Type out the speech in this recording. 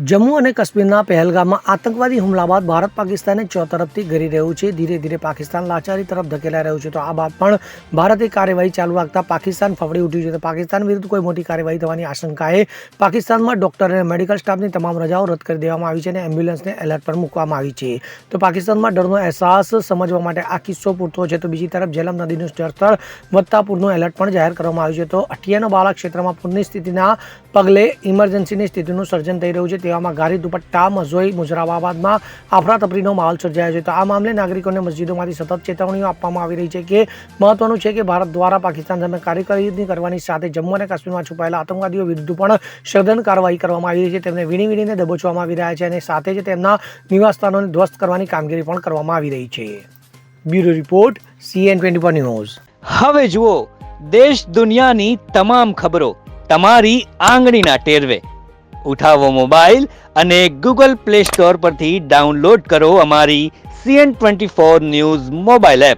જમ્મુ અને કાશ્મીરના પહેલગામમાં આતંકવાદી હુમલા બાદ ભારત પાકિસ્તાને ચોતરફથી ઘેરી રહ્યું છે. ધીરે ધીરે પાકિસ્તાન લાચારી તરફ ધકેલાઈ રહ્યું છે. તો આ બાદ પણ ભારતે કાર્યવાહી ચાલુ રાખતા પાકિસ્તાન ફફડી ઉઠ્યું છે. તો પાકિસ્તાન વિરુદ્ધ કોઈ મોટી કાર્યવાહી થવાની આશંકાએ પાકિસ્તાનમાં ડોક્ટર અને મેડિકલ સ્ટાફની તમામ રજાઓ રદ કરી દેવામાં આવી છે અને એમ્બ્યુલન્સને એલર્ટ પર મૂકવામાં આવી છે. તો પાકિસ્તાનમાં ડરનો અહેસાસ સમજવા માટે આ કિસ્સો પૂરતો છે. તો બીજી તરફ જેલમ નદીનું જળસ્તર વધતા પૂરનું એલર્ટ પણ જાહેર કરવામાં આવ્યું છે. તો અઠિયાનો બાલા ક્ષેત્રમાં પૂરની સ્થિતિના પગલે ઇમરજન્સીની સ્થિતિનું સર્જન થઈ રહ્યું છે. તેવામાં ગારી દુપટ્ટા મઝોઈ મુજરાબાદમાં અફરાતફરીનો માહોલ સર્જાયો છે. તો આ મામલે નાગરિકોને મસ્જિદોમાંથી સતત ચેતવણીઓ આપવામાં આવી રહી છે કે મહત્વનું છે કે ભારત દ્વારા પાકિસ્તાન સામે કાર્યવાહી કરવાની સાથે જમ્મુ અને કાશ્મીરમાં છુપાયેલા આતંકવાદીઓ વિરુદ્ધ પણ સઘન કાર્યવાહી કરવામાં આવી રહી છે. તેમને વીણીને દબોચવામાં આવી રહ્યા છે અને સાથે જ તેમના નિવાસસ્થાનોને ધ્વસ્ત કરવાની કામગીરી પણ કરવામાં આવી રહી છે. Bureau report CN24 news. હવે જુઓ દેશ દુનિયાની તમામ ખબરો તમારી આંગળીના ટેરવે. ઉઠાવો મોબાઈલ અને Google Play Store પરથી ડાઉનલોડ કરો અમારી CN24 ન્યૂઝ મોબાઈલ એપ.